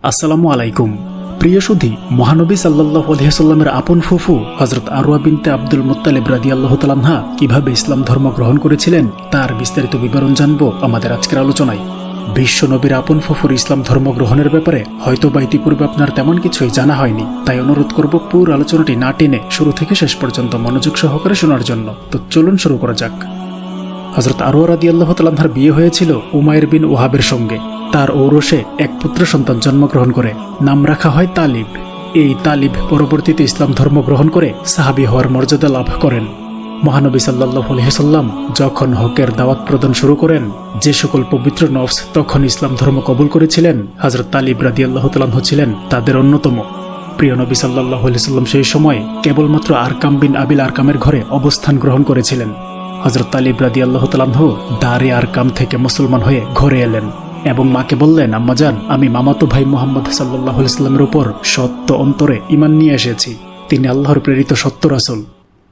আসসালামু আলাইকুম। প্রিয় সুধী, মহানবী সাল্লাল্লাহু আলাইহি ওয়াসাল্লামের আপন ফুফু হযরত আরওয়া বিনতে আব্দুল মুত্তালিব রাদিয়াল্লাহু তাআলা আনহা কিভাবে ইসলাম ধর্ম গ্রহণ করেছিলেন তার বিস্তারিত বিবরণ জানব আমাদের আজকের আলোচনায়। বিশ্ব নবীর আপন ফুফুর ইসলাম ধর্ম গ্রহণের ব্যাপারে হয়তোবা ইতিপূর্বে আপনার তেমন কিছুই জানা হয়নি, তাই অনুরোধ করব পুরো আলোচনাটি না টেনে শুরু থেকে শেষ পর্যন্ত মনোযোগ সহকারে শোনার জন্য। তো চলুন শুরু করা যাক। হযরত আরওয়া রাদিয়াল্লাহু তাআলা আনহার বিয়ে হয়েছিল উমাইর বিন ওয়াহাবের সঙ্গে। তার ঔরসে এক পুত্র সন্তান জন্মগ্রহণ করে, নাম রাখা হয় তালিব। এই তালিব পরবর্তীতে ইসলাম ধর্ম গ্রহণ করে সাহাবী হওয়ার মর্যাদা লাভ করেন। মহানবী সাল্লাল্লাহু আলাইহি ওয়াসাল্লাম যখন হকের দাওয়াত প্রদান শুরু করেন, যে সকল পবিত্র নফস তখন ইসলাম ধর্ম কবুল করেছিলেন, হযরত তালিব রাদিয়াল্লাহু তাআলা আনহু ছিলেন তাদের অন্যতম। প্রিয় নবী সাল্লাল্লাহু আলাইহি ওয়াসাল্লাম সেই সময় কেবলমাত্র আরকাম বিন আবিল আরকামের ঘরে অবস্থান গ্রহণ করেছিলেন। হযরত তালিব রাদিয়াল্লাহু তাআলা আনহু দারে আরকাম থেকে মুসলমান হয়ে ঘরে এলেন এবং মাকে বললেন, আম্মাজান, আমি মামাতো ভাই মুহাম্মদ সাল্লাল্লাহু আলাইহি ওয়াসাল্লামের উপর সত্য অন্তরে ঈমান নিয়ে এসেছি। তিনি আল্লাহর প্রেরিত সত্য রাসূল।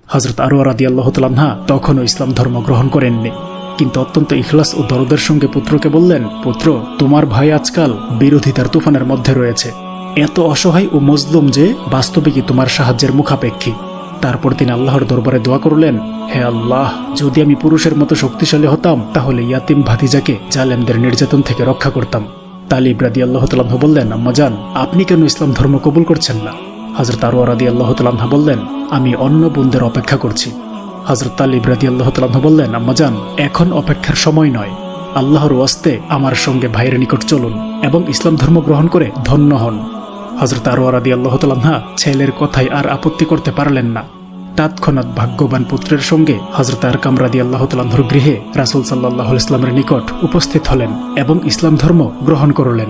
হযরত আরওয়া রাদিয়াল্লাহু তাআলা আনহা তখনও ইসলাম ধর্ম গ্রহণ করেননি, কিন্তু অত্যন্ত ইখলাস ও দরদের সঙ্গে পুত্রকে বললেন, পুত্র, তোমার ভাই আজকাল বিরোধিতার তুফানের মধ্যে রয়েছে, এত অসহায় ও মজলুম যে বাস্তবে কি তোমার সাহায্যের মুখাপেক্ষী। তারপর তিনি আল্লাহর দরবারে দোয়া করলেন, হে আল্লাহ, যদি আমি পুরুষের মতো শক্তিশালী হতাম তাহলে ইয়াতিম ভাতিজাকে জালেমদের নির্যাতন থেকে রক্ষা করতাম। তালিব রাদিয়াল্লাহু তাআলা আনহু বললেন, আম্মাজান, আপনি কেন ইসলাম ধর্ম কবুল করছেন না? হযরত আরওয়া রাদিয়াল্লাহু তাআলা আনহা বললেন, আমি অন্য বোনদের অপেক্ষা করছি। হযরত তালিব রাদিয়াল্লাহু তাআলা আনহু বললেন, আম্মাজান, এখন অপেক্ষার সময় নয়, আল্লাহর ওয়াস্তে আমার সঙ্গে ভাইয়ের নিকট চলুন এবং ইসলাম ধর্ম গ্রহণ করে ধন্য হন। হযরত আরওয়া রাদিয়াল্লাহু তাআলা আনহা ছেলের কথায় আর আপত্তি করতে পারলেন না। তৎক্ষণাৎ ভাগ্যবান পুত্রের সঙ্গে হযরত আরকাম রাদিয়াল্লাহু তাআলা আনহুর গৃহে রাসূল সাল্লাল্লাহু আলাইহি ওয়াসাল্লামের নিকট উপস্থিত হলেন এবং ইসলাম ধর্ম গ্রহণ করলেন।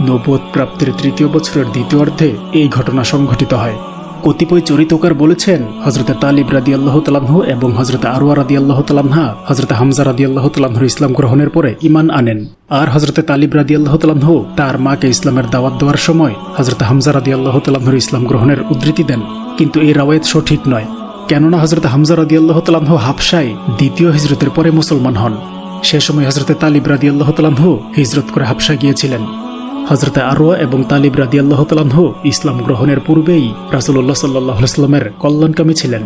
নবুয়ত প্রাপ্তির ৩য় বছরের দ্বিতীয়ার্ধে এই ঘটনা সংঘটিত হয়। কতিপয় চরিত্রকার বলেছেন, হযরত তালিব রাদিয়াল্লাহু তাআলা আনহু এবং হযরত আরওয়া রাদিয়াল্লাহু তাআলা আনহা হযরত হামজা রাদিয়াল্লাহু তাআলা আনহুর ইসলাম গ্রহণের পরে ঈমান আনেন, আর হযরত তালিব রাদিয়াল্লাহু তাআলা আনহু তার মাকে ইসলামের দাওয়াত দেওয়ার সময় হযরত হামজা রাদিয়াল্লাহু তাআলা আনহুর ইসলাম গ্রহণের উদ্ধৃতি দেন। কিন্তু এই রাওয়ায়াত সঠিক নয়, কেননা হযরত হামজা রাদিয়াল্লাহু তাআলা আনহু হাবশায় দ্বিতীয় হিজরতের পরে মুসলমান হন। সে সময় হযরত তালিব রাদিয়াল্লাহু তাআলা আনহু হিজরত করে হাবশা গিয়েছিলেন। হযরত আরওয়া এবং তালিব রাদিয়াল্লাহু তাআলা আনহু ইসলাম গ্রহণের পূর্বেই রাসূলুল্লাহ সাল্লাল্লাহু আলাইহি ওয়াসাল্লামের কল্যাণকামী ছিলেন।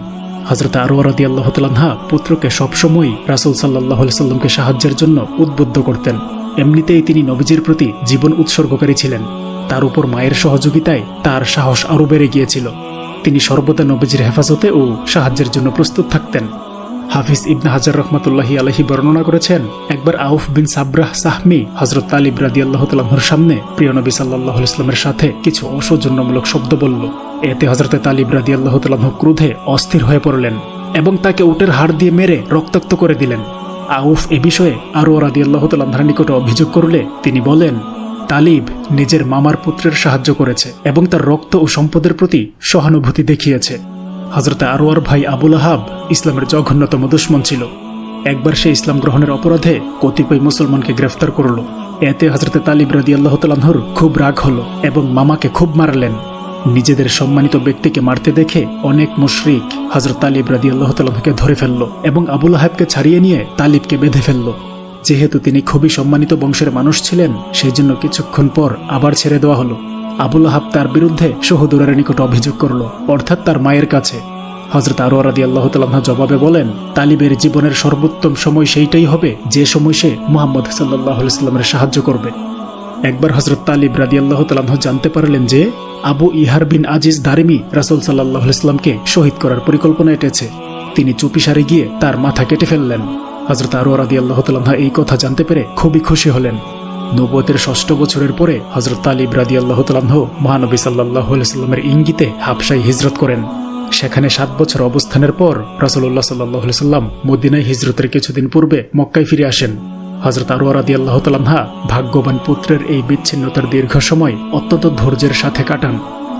হযরত আরওয়া রাদিয়াল্লাহু তাআলা আনহা পুত্রকে সবসময় রাসূল সাল্লাল্লাহু আলাইহি ওয়াসাল্লামকে সাহায্যের জন্য উদ্বুদ্ধ করতেন। এমনিতেই তিনি নবীজির প্রতি জীবন উৎসর্গকারী ছিলেন। তার উপর মায়ের সহযোগিতায় তার সাহস আরও বেড়ে গিয়েছিল। তিনি সর্বদা নবীজির হেফাজতে ও সাহায্যের জন্য প্রস্তুত থাকতেন। হাফিজ ইবনে হাজার রহমাতুল্লাহি আলাইহি বর্ণনা করেছেন, একবার আউফ বিন সাবরাহ সাহমি হযরত তালিব রাদিয়াল্লাহু তাআলা আনহুর সামনে প্রিয় নবী সাল্লাল্লাহু আলাইহি ওয়াসাল্লামের সাথে কিছু অসৌজন্যমূলক শব্দ বলল। এতে হযরত তালিব রাদিয়াল্লাহু তাআলা আনহু ক্রোধে অস্থির হয়ে পড়লেন এবং তাকে উটের হাড় দিয়ে মেরে রক্তাক্ত করে দিলেন। আউফ এ বিষয়ে আরওয়া রাদিয়াল্লাহু তাআলা আনহার নিকটে অভিযোগ করলে তিনি বলেন, তালিব নিজের মামার পুত্রের সাহায্য করেছে এবং তার রক্ত ও সম্পদের প্রতি সহানুভূতি দেখিয়েছে। হযরত আরওয়ার ভাই আবুল আহাব ইসলামের জঘন্যতম দুশমন ছিল। একবার সে ইসলাম গ্রহণের অপরাধে কতিপয় মুসলমানকে গ্রেফতার করল। এতে হযরত তালিব রাদিয়াল্লাহু তাআলা আনহুর খুব রাগ হলো এবং মামাকে খুব মারলেন। নিজেদের সম্মানিত ব্যক্তিকে মারতে দেখে অনেক মুশরিক হযরত তালিব রাদিয়াল্লাহু তাআলা আনহুকে ধরে ফেলল এবং আবুল আহাবকে ছাড়িয়ে নিয়ে তালিবকে বেঁধে ফেলল। যেহেতু তিনি খুবই সম্মানিত বংশের মানুষ ছিলেন, সেই জন্য কিছুক্ষণ পর আবার ছেড়ে দেওয়া হলো। আবুল আহাব তার বিরুদ্ধে সহদরের নিকট অভিযোগ করল, অর্থাৎ তার মায়ের কাছে। হযরত আরওয়া রাদিয়াল্লাহু তাআলা আনহু জবাবে বলেন, তালিবের জীবনের সর্বোত্তম সময় সেইটাই হবে যে সময় সে মুহাম্মদ সাল্লাল্লাহু আলাইহি ওয়াসাল্লামের সাহায্য করবে। একবার হযরত তালিব রাদিয়াল্লাহু তাআলা আনহু জানতে পারলেন যে আবু ইহার বিন আজিজ দারিমি রাসূল সাল্লাল্লাহু আলাইহি ওয়াসাল্লামকে শহীদ করার পরিকল্পনা এঁটেছে। তিনি চুপিসারে গিয়ে তার মাথা কেটে ফেললেন। হযরত আরওয়া রাদিয়াল্লাহু তাআলা আনহু এই কথা জানতে পেরে খুবই খুশি হলেন। নবুয়তের ৬ষ্ঠ বছরের পরে হযরত তালিব রাদিয়াল্লাহু তাআলা আনহু মহানবী সাল্লাল্লাহু আলাইহি ওয়াসাল্লামের ইঙ্গিতে হাবশায় হিজরত করেন। সেখানে ৭ বছর অবস্থানের পর রাসূলুল্লাহ সাল্লাল্লাহু আলাইহি ওয়াসাল্লাম মদিনায় হিজরতের কিছুদিন পূর্বে মক্কায় ফিরে আসেন। হযরত আরওয়া রাদিয়াল্লাহু তাআলা আনহা ভাগ্যবান পুত্রের এই বিচ্ছিন্নতার দীর্ঘ সময় অত্যন্ত ধৈর্যের সাথে কাটান।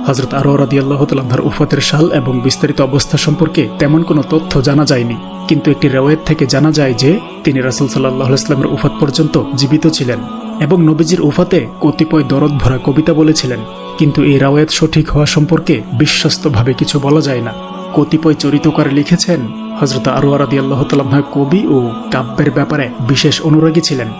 হযরত আরওয়া রাদিয়াল্লাহু তাআলা আনহার উফাতের সাল এবং বিস্তারিত অবস্থা সম্পর্কে তেমন কোনো তথ্য জানা যায়নি, কিন্তু একটি রিওয়ায়াত থেকে জানা যায় যে তিনি রাসূল সাল্লাল্লাহু আলাইহি ওয়াসাল্লামের উফাত পর্যন্ত জীবিত ছিলেন এবং নবীজির উফাতে কতিপয় দরদ ভরা কবিতা বলেছিলেন। কিন্তু এই রিওয়ায়াত সঠিক হওয়া সম্পর্কে বিশ্বস্তভাবে কিছু বলা যায় না। কতিপয় চরিত্রকার লিখেছেন, হযরত আরওয়া রাদিয়াল্লাহু তাআলা আনহু কবি ও কাব্যের ব্যাপারে বিশেষ অনুরাগী ছিলেন।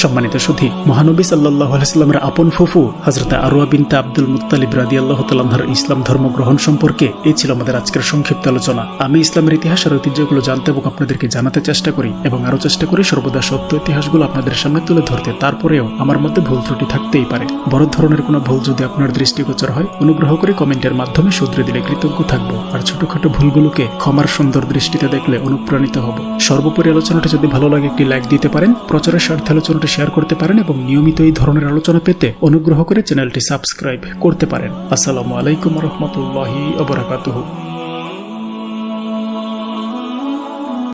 সম্মানিত সুধী, মহানবী সাল্লাল্লাহু আলাইহি সাল্লামের আপন ফুফু হযরত আরওয়া বিনতে আব্দুল মুত্তালিব রাদিয়াল্লাহু তাআলা আনহার ইসলাম ধর্ম গ্রহণ সম্পর্কে এই ছিল আমাদের আজকের সংক্ষিপ্ত আলোচনা। আমি ইসলামের ইতিহাস আর ঐতিহ্যগুলো জানতে এবং আপনাদেরকে জানাতে চেষ্টা করি এবং আরো চেষ্টা করি সর্বদা সত্য ইতিহাসগুলো আপনাদের সামনে তুলে ধরতে। তারপরেও আমার মধ্যে ভুল ত্রুটি থাকতেই পারে। বড় ধরনের কোনো ভুল যদি আপনার দৃষ্টিগোচর হয়, অনুগ্রহ করে কমেন্টের মাধ্যমে শুধরে দিলে কৃতজ্ঞ থাকবো। আর ছোটখাটো ভুলগুলোকে ক্ষমার সুন্দর দৃষ্টিতে দেখলে অনুপ্রাণিত হব। সর্বোপরি আলোচনাটি যদি ভালো লাগে একটি লাইক দিতে পারেন, প্রচারের স্বার্থে আলোচনাটি শেয়ার করতে পারেন এবং নিয়মিত এই ধরনের আলোচনা পেতে অনুগ্রহ করে চ্যানেলটি সাবস্ক্রাইব করতে পারেন। আসসালামু আলাইকুম ওয়া রাহমাতুল্লাহি ওয়া বারাকাতুহু।